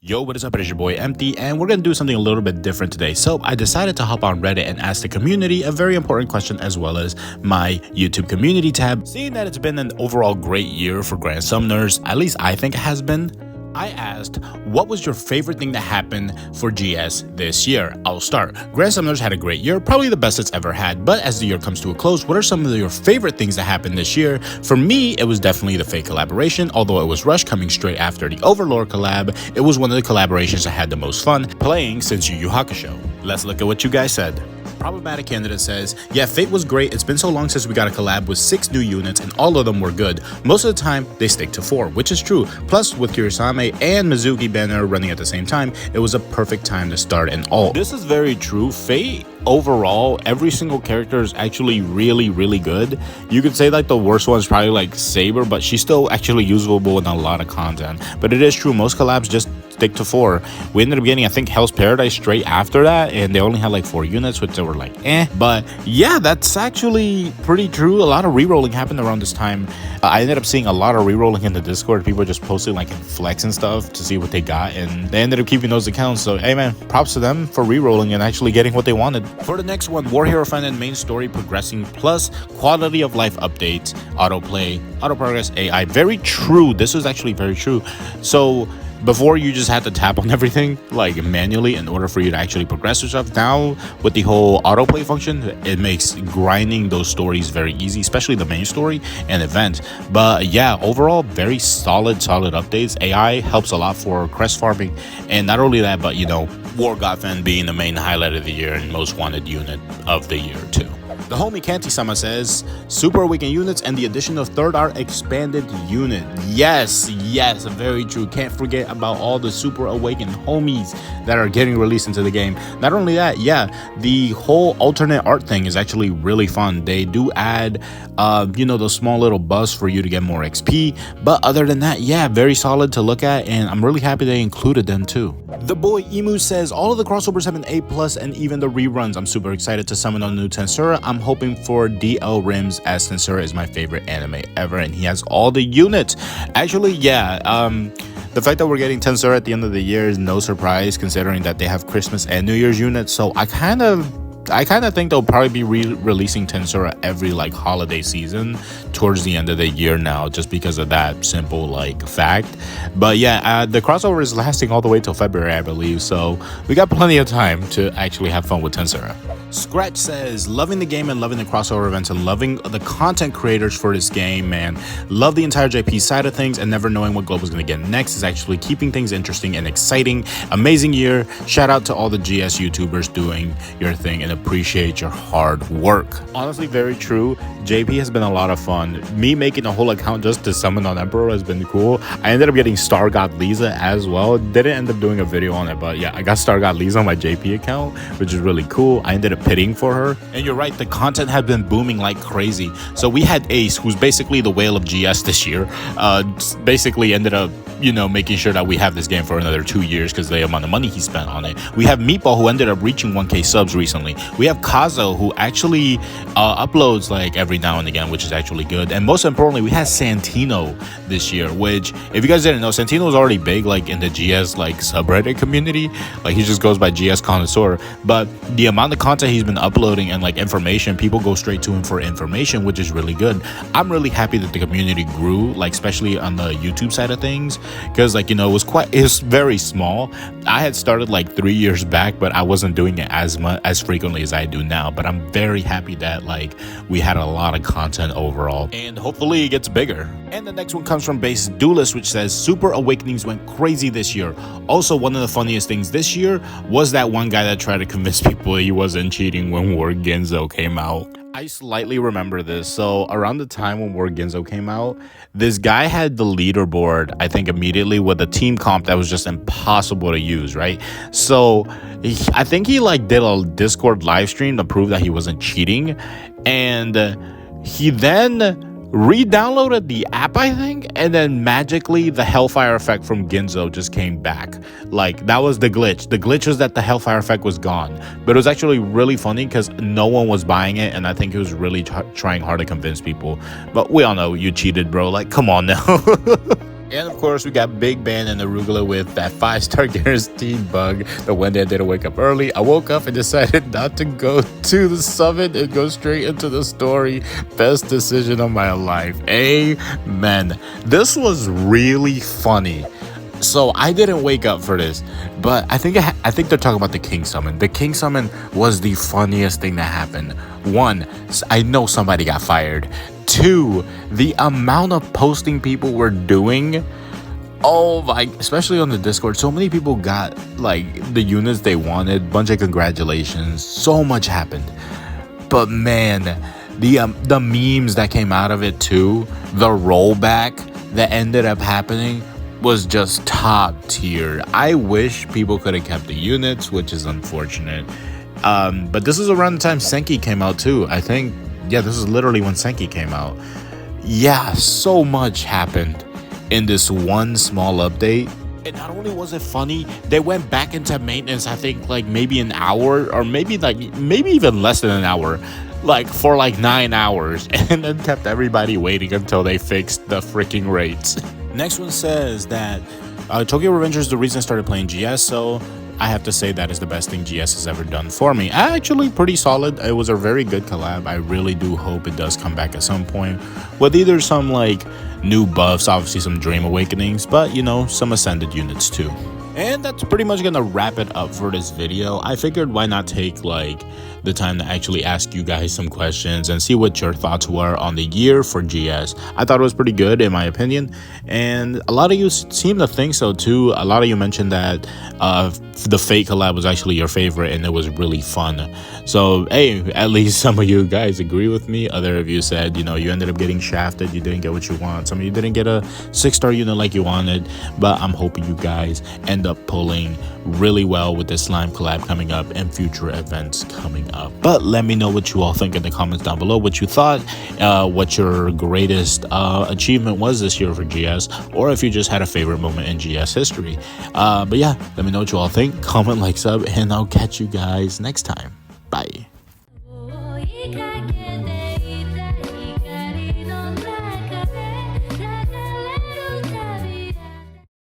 Yo, what is up? It is your boy Empty, and we're gonna do something a little bit different today. So I decided to hop on Reddit and ask the community a very important question, as well as my YouTube community tab. Seeing that it's been an overall great year for Grand Summoners, at least I think it has been, I asked, what was your favorite thing that happened for GS this year? I'll start. Grand Summoners had a great year, probably the best it's ever had, but as the year comes to a close, what are some of your favorite things that happened this year? For me, it was definitely the Fate collaboration, although it was rushed coming straight after the Overlord collab. It was one of the collaborations I had the most fun playing since Yu Yu Hakusho. Let's look at what you guys said. Problematic Candidate says, yeah, Fate was great. It's been so long since we got a collab with 6 new units and all of them were good. Most of the time, they stick to 4, which is true. Plus, with Kirisame and Mizuki banner running at the same time, it was a perfect time to start and all. This is very true. Fate, overall, every single character is actually really good. You could say like the worst one is probably like Saber, but she's still actually usable in a lot of content. But it is true, most collabs just stick to 4. We ended up getting, I think, Hell's Paradise straight after that, and they only had like 4 units, which they were like, eh. But yeah, that's actually pretty true. A lot of rerolling happened around this time. I ended up seeing a lot of rerolling in the Discord. People just posting like flex and stuff to see what they got, and they ended up keeping those accounts. So hey man, props to them for rerolling and actually getting what they wanted. For the next one, War Hero Fan and main story progressing, plus quality of life updates, autoplay, auto progress, AI. Very true. This was actually very true. So before, you just had to tap on everything like manually in order for you to actually progress yourself. Now with the whole autoplay function, it makes grinding those stories very easy, especially the main story and event. But yeah, overall, very solid updates. AI helps a lot for crest farming, and not only that, but you know, War God Fan being the main highlight of the year and most wanted unit of the year too. The homie Kanti-sama says, Super Awakened units and the addition of third art expanded unit. Yes, very true. Can't forget about all the Super Awakened homies that are getting released into the game. Not only that, yeah, the whole alternate art thing is actually really fun. They do add, you know, those small little buffs for you to get more XP. But other than that, yeah, very solid to look at, and I'm really happy they included them too. The boy Emu says, all of the crossovers have an A+, and even the reruns. I'm super excited to summon on the new Tensura. I'm hoping for DL Rims, as Tensura is my favorite anime ever, and he has all the units. Actually, yeah, the fact that we're getting Tensura at the end of the year is no surprise, considering that they have Christmas and New Year's units. So I kind of think they'll probably be releasing Tensura every like holiday season towards the end of the year now, just because of that simple like fact. But yeah, the crossover is lasting all the way till February, I believe, so we got plenty of time to actually have fun with Tensura. Scratch says, loving the game and loving the crossover events and loving the content creators for this game, man. Love the entire JP side of things, and never knowing what Global's gonna get next is actually keeping things interesting and exciting. Amazing year. Shout out to all the GS YouTubers doing your thing, and appreciate your hard work. Honestly, very true. JP has been a lot of fun. Me making a whole account just to summon on Emperor has been cool. I ended up getting Star God Lisa as well. Didn't end up doing a video on it, but yeah, I got Star God Lisa on my JP account, which is really cool. I ended up pitting for her, and you're right, the content had been booming like crazy. So we had Ace, who's basically the whale of GS this year, basically ended up, you know, making sure that we have this game for another 2 years because the amount of money he spent on it. We have Meatball, who ended up reaching 1K subs recently. We have Kazo, who actually uploads like every now and again, which is actually good. And most importantly, we had Santino this year, which, if you guys didn't know, Santino was already big like in the GS like subreddit community. Like, he just goes by GS Connoisseur, but the amount of content he's been uploading and like information, people go straight to him for information, which is really good. I'm really happy that the community grew, like especially on the YouTube side of things, because like, you know, it was very small. I had started like 3 years back, but I wasn't doing it as frequently as I do now. But I'm very happy that like we had a lot of content overall, and hopefully it gets bigger. And the next one comes from Base Duelist, which says, Super Awakenings went crazy this year. Also, one of the funniest things this year was that one guy that tried to convince people he wasn't cheating when War Genzo came out. I slightly remember this. So around the time when War Genzo came out, this guy had the leaderboard, I think, immediately with a team comp that was just impossible to use, right? So I think he like did a Discord live stream to prove that he wasn't cheating, and he then re-downloaded the app, I think, and then magically the Hellfire effect from Genzo just came back. Like, that was the glitch. The glitch was that the Hellfire effect was gone, but it was actually really funny because no one was buying it, and I think he was really trying hard to convince people. But we all know you cheated, bro. Like, come on now. And of course, we got Big Bang and Arugula with that 5-star guaranteed bug. The one day I didn't wake up early. I woke up and decided not to go to the summit and go straight into the story. Best decision of my life. Amen. This was really funny. So I didn't wake up for this, but I think they're talking about the King Summon. The King Summon was the funniest thing that happened. One, I know somebody got fired. Two, the amount of posting people were doing. Oh my, especially on the Discord, so many people got like the units they wanted. Bunch of congratulations. So much happened. But man, the memes that came out of it too, the rollback that ended up happening was just top tier. I wish people could have kept the units, which is unfortunate. But this is around the time Senki came out too. I think, yeah, this is literally when Senki came out. Yeah, so much happened in this one small update. And not only was it funny, they went back into maintenance, I think like maybe an hour, or maybe even less than an hour, like for like 9 hours, and then kept everybody waiting until they fixed the freaking rates. Next one says that Tokyo Revenger is the reason I started playing GS, so I have to say that is the best thing GS has ever done for me. Actually, pretty solid. It was a very good collab. I really do hope it does come back at some point with either some like new buffs, obviously some Dream Awakenings, but you know, some Ascended units too. And that's pretty much gonna wrap it up for this video. I figured why not take like the time to actually ask you guys some questions and see what your thoughts were on the year for GS. I thought it was pretty good in my opinion, and a lot of you seem to think so too. A lot of you mentioned that the Fate collab was actually your favorite and it was really fun. So hey, at least some of you guys agree with me. Other of you said, you know, you ended up getting shafted, you didn't get what you want. Some of you didn't get a 6-star unit like you wanted, but I'm hoping you guys end up pulling really well with this slime collab coming up and future events coming up. But let me know what you all think in the comments down below, what you thought, what your greatest achievement was this year for GS, or if you just had a favorite moment in GS history. But yeah, let me know what you all think. Comment, like, sub, and I'll catch you guys next time. Bye.